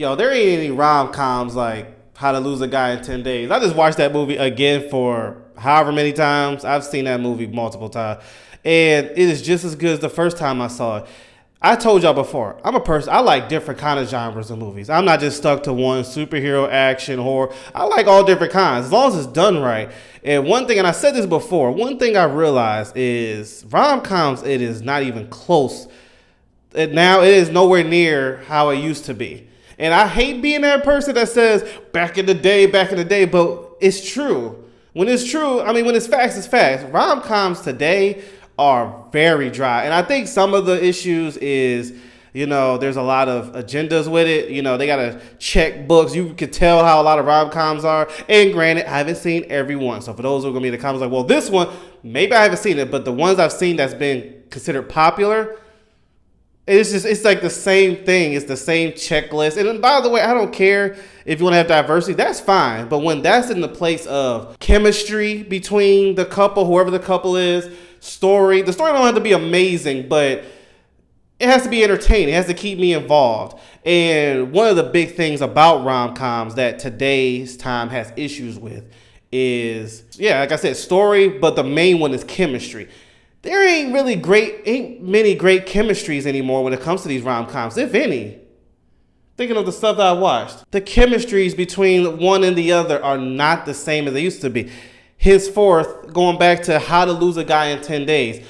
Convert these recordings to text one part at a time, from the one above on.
Yo, there ain't any rom-coms like How to Lose a Guy in 10 Days. I just watched that movie again for however many times. I've seen that movie multiple times. And it is just as good as the first time I saw it. I told y'all before, I'm a person, I like different kind of genres of movies. I'm not just stuck to one: superhero, action, horror. I like all different kinds, as long as it's done right. And one thing, and I said this before, one thing I realized is rom-coms, it is not even close. Now it is nowhere near how it used to be. And I hate being that person that says back in the day, but it's true. When it's true, I mean, when it's facts, it's facts. Rom-coms today are very dry. And I think some of the issues is, there's a lot of agendas with it. They got to check books. You could tell how a lot of rom-coms are. And granted, I haven't seen every one. So for those who are going to be in the comments like, well, this one, maybe I haven't seen it. But the ones I've seen that's been considered popular, it's like the same thing. It's the same checklist. And by the way, I don't care if you want to have diversity. That's fine. But when that's in the place of chemistry between the couple, whoever the couple is, the story don't have to be amazing, but it has to be entertaining. It has to keep me involved. And one of the big things about rom-coms that today's time has issues with is, like I said, story, but the main one is chemistry. There ain't many great chemistries anymore when it comes to these rom-coms, if any. Thinking of the stuff that I watched. The chemistries between one and the other are not the same as they used to be. Henceforth, going back to How to Lose a Guy in 10 Days,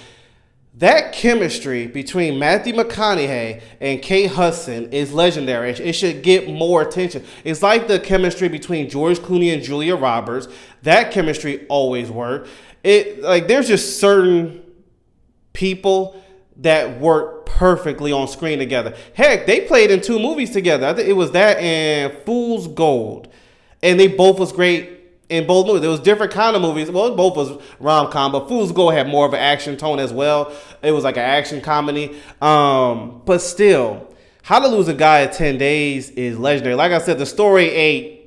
that chemistry between Matthew McConaughey and Kate Hudson is legendary. It should get more attention. It's like the chemistry between George Clooney and Julia Roberts. That chemistry always worked. There's just certain people that work perfectly on screen together. Heck, they played in 2 movies together. I think it was that and Fool's Gold. And they both was great in both movies. There was different kind of movies. Well, both was rom-com, but Fool's Gold had more of an action tone as well. It was like an action comedy. But still, How to Lose a Guy in 10 Days is legendary. Like I said, the story ain't,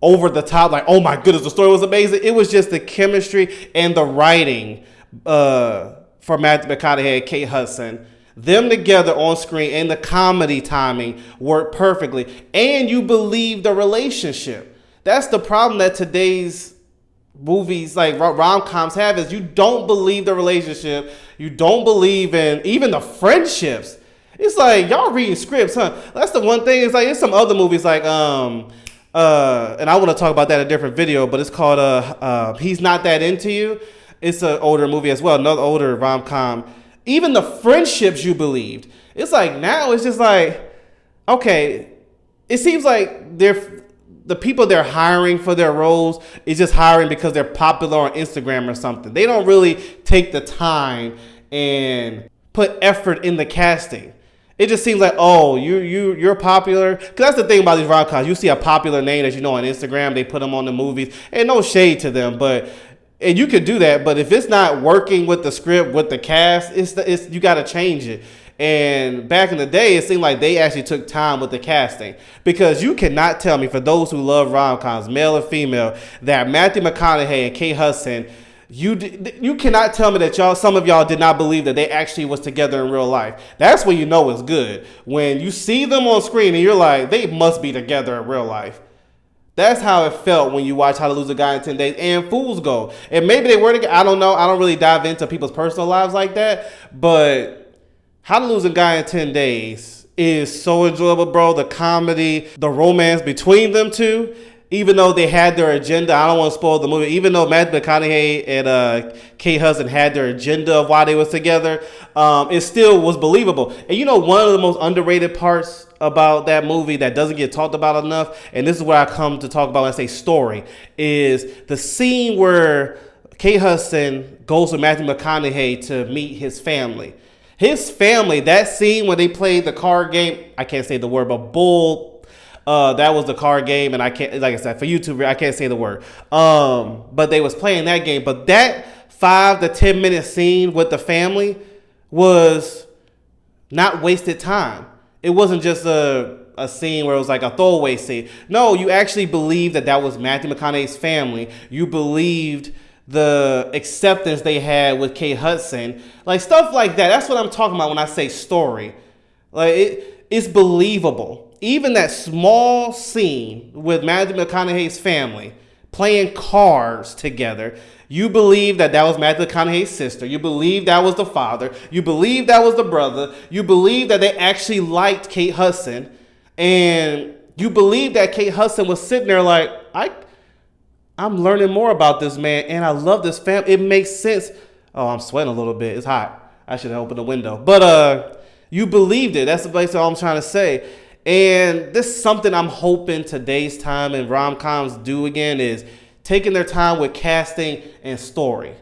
over the top. Like, oh my goodness, the story was amazing. It was just the chemistry and the writing for Matthew McConaughey and Kate Hudson. Them together on screen and the comedy timing worked perfectly. And you believe the relationship. That's the problem that today's movies like rom-coms have, is you don't believe the relationship. You don't believe in even the friendships. It's like, y'all reading scripts, huh? That's the one thing. It's like, there's some other movies like, and I want to talk about that in a different video, but it's called He's Not That Into You. It's an older movie as well, another older rom-com. Even the friendships you believed. It's like now it's just like, okay, it seems like the people they're hiring for their roles is just hiring because they're popular on Instagram or something. They don't really take the time and put effort in the casting. It just seems like, oh, you're popular. Because that's the thing about these rom-coms. You see a popular name that you know on Instagram, they put them on the movies. And no shade to them, and you could do that. But if it's not working with the script, with the cast, you got to change it. And back in the day, it seemed like they actually took time with the casting. Because you cannot tell me, for those who love rom-coms, male or female, that Matthew McConaughey and Kate Hudson, you cannot tell me that some of y'all did not believe that they actually was together in real life. That's when you know it's good. When you see them on screen and you're like, they must be together in real life. That's how it felt when you watch How to Lose a Guy in 10 Days and Fool's Gold. And maybe they were together. I don't know. I don't really dive into people's personal lives like that. But How to Lose a Guy in 10 Days is so enjoyable, bro. The comedy, the romance between them two. Even though they had their agenda, I don't want to spoil the movie. Even though Matthew McConaughey and Kate Hudson had their agenda of why they was together, it still was believable. And one of the most underrated parts about that movie that doesn't get talked about enough, and this is where I come to talk about when I say story, is the scene where Kate Hudson goes with Matthew McConaughey to meet his family. His family, that scene where they played the card game, I can't say the word, but bull. That was the card game, and I can't, like I said, for YouTube, I can't say the word. But they was playing that game. But that 5 to 10 minute scene with the family was not wasted time. It wasn't just a scene where it was like a throwaway scene. No, you actually believed that was Matthew McConaughey's family. You believed the acceptance they had with Kate Hudson. Like stuff like that. That's what I'm talking about when I say story. Like it's believable. Even that small scene with Matthew McConaughey's family playing cards together, you believe that was Matthew McConaughey's sister. You believe that was the father. You believe that was the brother. You believe that they actually liked Kate Hudson. And you believe that Kate Hudson was sitting there like, I'm learning more about this man, and I love this family. It makes sense. Oh, I'm sweating a little bit. It's hot. I should have opened the window. But you believed it. That's basically all I'm trying to say. And this is something I'm hoping today's time and rom-coms do again, is taking their time with casting and story.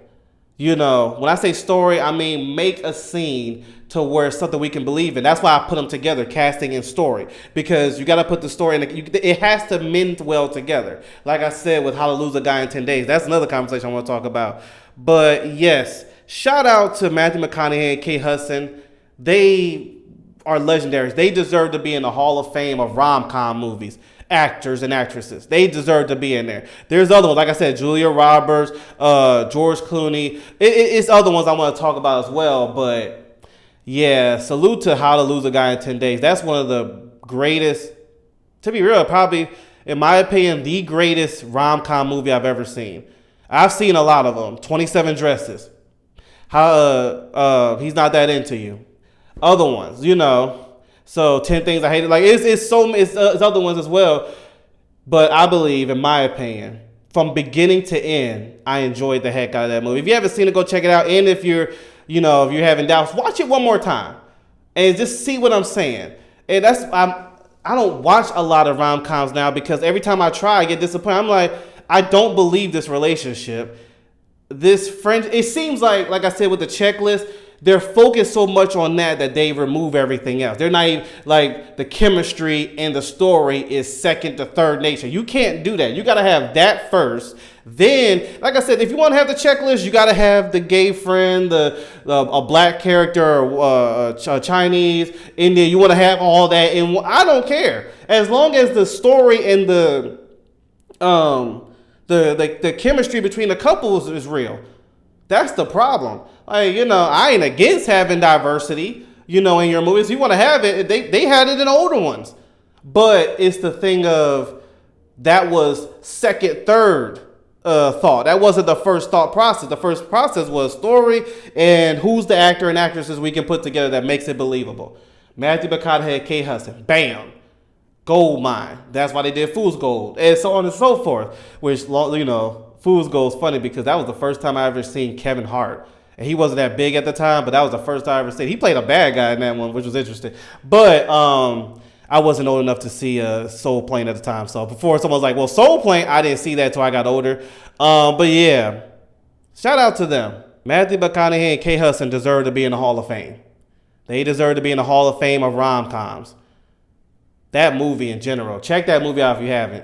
You know, when I say story, I mean make a scene to where it's something we can believe in. That's why I put them together, casting and story, because you got to put the story in. It has to mend well together. Like I said with How to Lose a Guy in 10 Days. That's another conversation I want to talk about. But yes, shout out to Matthew McConaughey and Kate Hudson. They are legendaries. They deserve to be in the Hall of Fame of rom-com movies. Actors and actresses, they deserve to be in there. There's other ones, like I said, Julia Roberts, George Clooney. It's other ones I want to talk about as well. But yeah, salute to How to Lose a Guy in 10 Days. That's one of the greatest, to be real, probably, in my opinion, the greatest rom-com movie I've ever seen. I've seen a lot of them. 27 Dresses. How He's Not That Into You. Other ones, you know. So 10 Things I Hated. Like it's other ones as well. But I believe, in my opinion, from beginning to end, I enjoyed the heck out of that movie. If you haven't seen it, go check it out. And if you're having doubts, watch it one more time and just see what I'm saying. And I don't watch a lot of rom-coms now, because every time I try, I get disappointed. I'm like, I don't believe this relationship. This friend, it seems like I said with the checklist, they're focused so much on that they remove everything else. They're not even, like, the chemistry and the story is second to third nature. You can't do that. You got to have that first. Then, like I said, if you want to have the checklist, you got to have the gay friend, a black character, a Chinese, Indian. You want to have all that. And I don't care. As long as the story and the chemistry between the couples is real. That's the problem. Like, I ain't against having diversity, in your movies. You want to have it. They had it in older ones. But it's the thing of, that was second, third thought. That wasn't the first thought process. The first process was story and who's the actor and actresses we can put together that makes it believable. Matthew McConaughey, Kate Hudson. Bam. Gold mine. That's why they did Fool's Gold. And so on and so forth. Which, Fool's Gold is funny because that was the first time I ever seen Kevin Hart. And he wasn't that big at the time, but that was the first time I ever seen. He played a bad guy in that one, which was interesting. But I wasn't old enough to see Soul Plane at the time. So before someone was like, well, Soul Plane, I didn't see that until I got older. But yeah, shout out to them. Matthew McConaughey and Kate Hudson deserve to be in the Hall of Fame. They deserve to be in the Hall of Fame of rom-coms. That movie in general. Check that movie out if you haven't.